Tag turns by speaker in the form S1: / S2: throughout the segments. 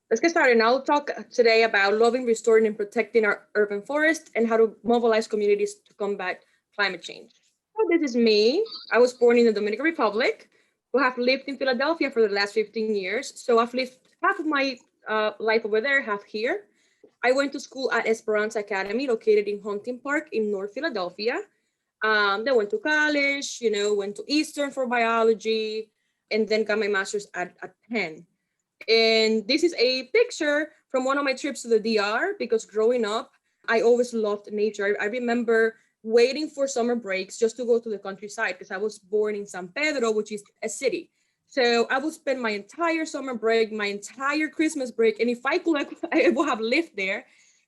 S1: Let's get started. I'll talk today about loving, restoring, and protecting our urban forest and how to mobilize communities to combat climate change. So this is me. I was born in the Dominican Republic, who have lived in Philadelphia for the last 15 years. So I've lived half of my life over there, half here. I went to school at Esperanza Academy, located in Hunting Park in North Philadelphia. Then went to college, went to Eastern for biology, and then got my master's at Penn. And this is a picture from one of my trips to the DR because growing up, I always loved nature. I remember waiting for summer breaks just to go to the countryside because I was born in San Pedro, which is a city. So I would spend my entire summer break, my entire Christmas break, and if I could, I would have lived there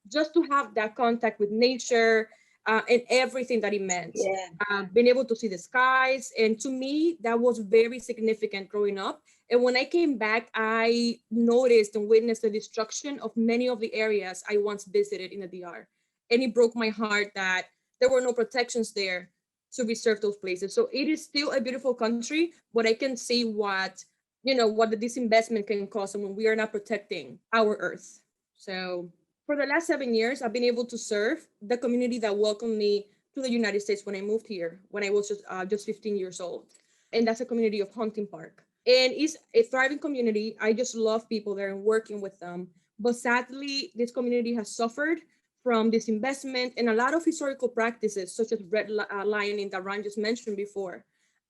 S1: just to have that contact with nature and everything that it meant.
S2: Yeah.
S1: Being able to see the skies. And to me, that was very significant growing up. And when I came back, I noticed and witnessed the destruction of many of the areas I once visited in the DR. And it broke my heart that there were no protections there to reserve those places. So it is still a beautiful country, but I can see what the disinvestment can cause when we are not protecting our earth. So for the last 7 years, I've been able to serve the community that welcomed me to the United States when I moved here, when I was just 15 years old. And that's a community of Hunting Park. And it's a thriving community. I just love people there and working with them. But sadly, this community has suffered from disinvestment and a lot of historical practices, such as redlining that Ron just mentioned before.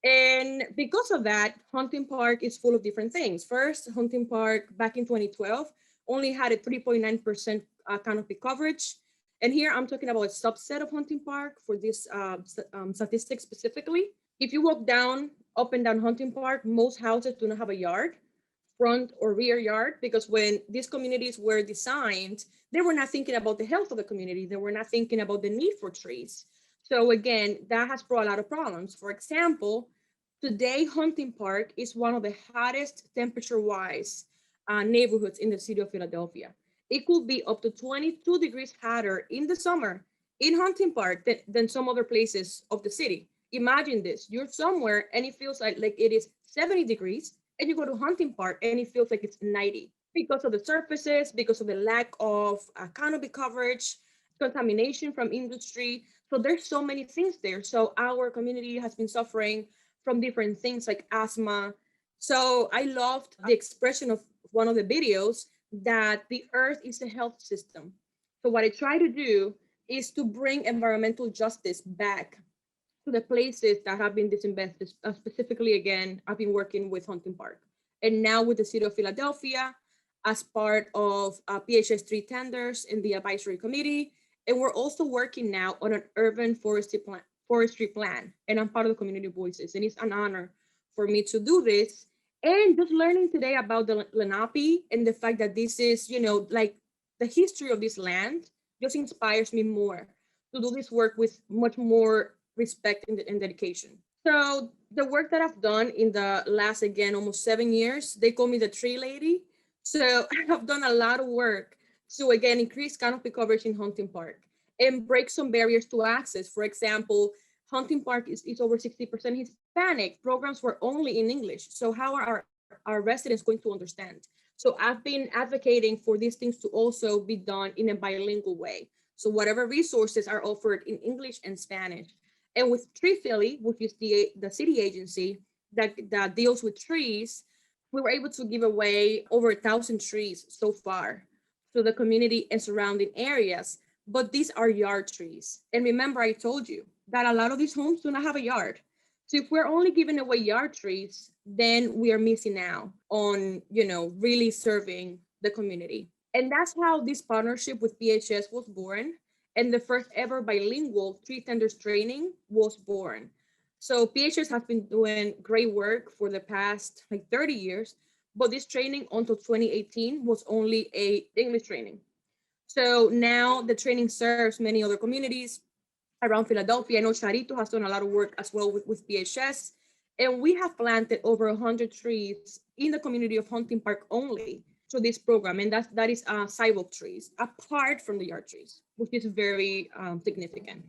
S1: And because of that, Hunting Park is full of different things. First, Hunting Park back in 2012 only had a 3.9% canopy coverage. And here I'm talking about a subset of Hunting Park for this statistic specifically. If you walk up and down Hunting Park, most houses do not have a yard, front or rear yard, because when these communities were designed, they were not thinking about the health of the community. They were not thinking about the need for trees. So again, that has brought a lot of problems. For example, today Hunting Park is one of the hottest temperature-wise neighborhoods in the city of Philadelphia. It could be up to 22 degrees hotter in the summer in Hunting Park than some other places of the city. Imagine this, you're somewhere and it feels like it is 70 degrees, and you go to Hunting Park and it feels like it's 90 because of the surfaces, because of the lack of canopy coverage, contamination from industry. So there's so many things there. So our community has been suffering from different things like asthma. So I loved the expression of one of the videos that the earth is a health system. So what I try to do is to bring environmental justice back to the places that have been disinvested. Specifically, again, I've been working with Hunting Park and now with the city of Philadelphia as part of PHS 3 tenders in the advisory committee. And we're also working now on an urban forestry plan. And I'm part of the community voices. And it's an honor for me to do this. And just learning today about the Lenape and the fact that this is, like the history of this land just inspires me more to do this work with much more respect and dedication. So the work that I've done in the last, again, almost 7 years, they call me the tree lady. So I've done a lot of work to, again, increase canopy coverage in Hunting Park and break some barriers to access. For example, Hunting Park is over 60% Hispanic. Programs were only in English. So how are our residents going to understand? So I've been advocating for these things to also be done in a bilingual way. So whatever resources are offered in English and Spanish. And with Tree Philly, which is the city agency that deals with trees, we were able to give away over 1,000 trees so far to the community and surrounding areas. But these are yard trees. And remember, I told you that a lot of these homes do not have a yard. So if we're only giving away yard trees, then we are missing out on, really serving the community. And that's how this partnership with PHS was born. And the first ever bilingual tree tenders training was born. So PHS has been doing great work for the past 30 years, but this training until 2018 was only a English training. So now the training serves many other communities around Philadelphia. I know Charito has done a lot of work as well with PHS. And we have planted over 100 trees in the community of Hunting Park only through this program. And that is sidewalk trees, apart from the yard trees, which is very significant.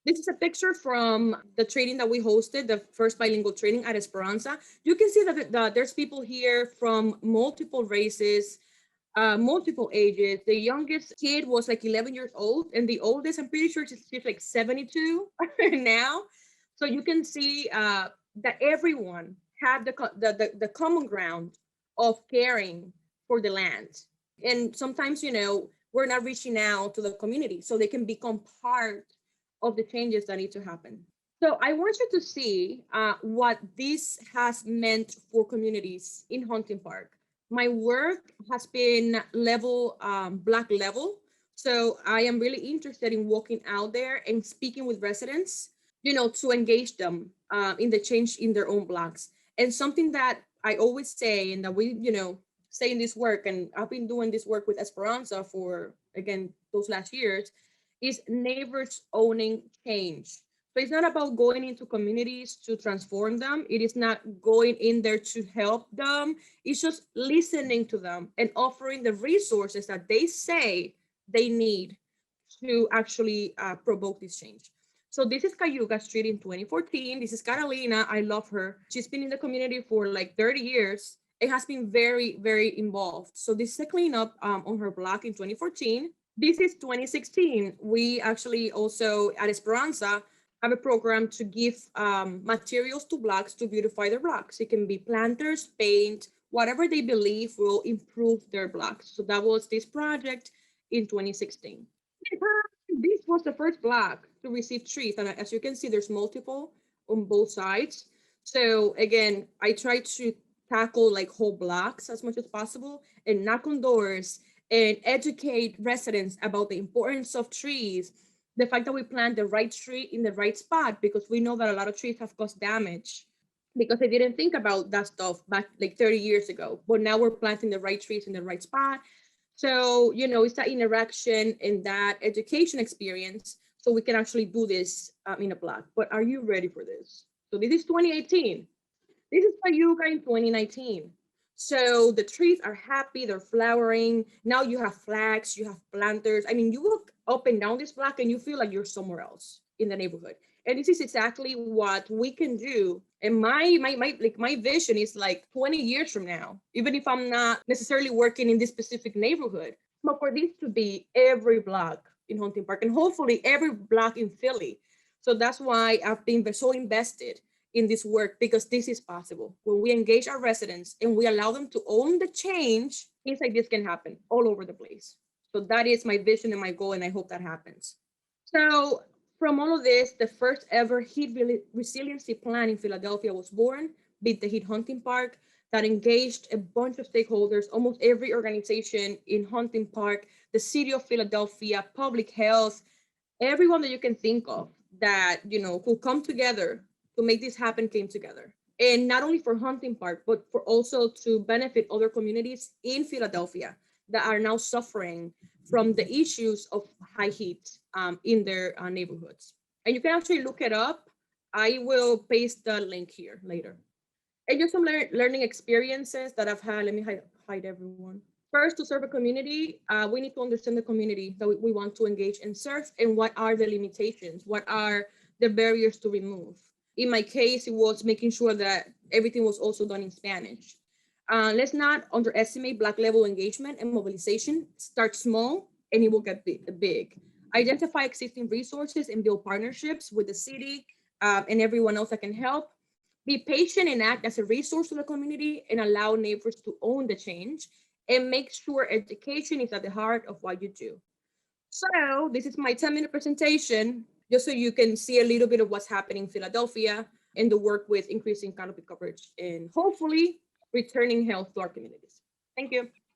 S1: This is a picture from the training that we hosted, the first bilingual training at Esperanza. You can see that there's people here from multiple races, multiple ages. The youngest kid was like 11 years old, and the oldest, I'm pretty sure she's like 72 now. So you can see that everyone had the common ground of caring for the land. And sometimes, we're not reaching out to the community so they can become part of the changes that need to happen. So I want you to see what this has meant for communities in Hunting Park. My work has been level, Black level. So I am really interested in walking out there and speaking with residents, to engage them in the change in their own blocks. And something that I always say, and that we, say in this work, and I've been doing this work with Esperanza for, again, those last years, is neighbors owning change. So it's not about going into communities to transform them. It is not going in there to help them. It's just listening to them and offering the resources that they say they need to actually provoke this change. So this is Cayuga Street in 2014. This is Carolina. I love her. She's been in the community for like 30 years. It has been very, very involved. So this is a cleanup on her block in 2014. This is 2016. We actually also at Esperanza have a program to give materials to blocks to beautify their blocks. It can be planters, paint, whatever they believe will improve their blocks. So that was this project in 2016. This was the first block to receive trees. And as you can see, there's multiple on both sides. So again, I try to tackle like whole blocks as much as possible and knock on doors and educate residents about the importance of trees, the fact that we plant the right tree in the right spot, because we know that a lot of trees have caused damage because they didn't think about that stuff back like 30 years ago. But now we're planting the right trees in the right spot. So, it's that interaction and that education experience so we can actually do this in a block. But are you ready for this? So this is 2018. This is Cayuga in 2019. So the trees are happy, they're flowering. Now you have flags, you have planters. I mean, you look up and down this block and you feel like you're somewhere else in the neighborhood. And this is exactly what we can do. And my vision is like 20 years from now, even if I'm not necessarily working in this specific neighborhood, but for this to be every block in Hunting Park and hopefully every block in Philly. So that's why I've been so invested in this work, because this is possible. When we engage our residents and we allow them to own the change, things like this can happen all over the place. So that is my vision and my goal, and I hope that happens. So from all of this, the first ever heat resiliency plan in Philadelphia was born, Beat the Heat Hunting Park, that engaged a bunch of stakeholders, almost every organization in Hunting Park, the city of Philadelphia, public health, everyone that you can think of that, could come together to make this happen came together. And not only for Hunting Park, but for also to benefit other communities in Philadelphia that are now suffering from the issues of high heat in their neighborhoods. And you can actually look it up. I will paste the link here later. And just some learning experiences that I've had. Let me hide everyone. First, to serve a community, we need to understand the community that we want to engage and serve, and what are the limitations, what are the barriers to remove. In my case, it was making sure that everything was also done in Spanish. Let's not underestimate Black level engagement and mobilization. Start small and it will get big. Identify existing resources and build partnerships with the city and everyone else that can help. Be patient and act as a resource to the community and allow neighbors to own the change, and make sure education is at the heart of what you do. So this is my 10-minute presentation, just so you can see a little bit of what's happening in Philadelphia and the work with increasing canopy coverage and hopefully returning health to our communities. Thank you.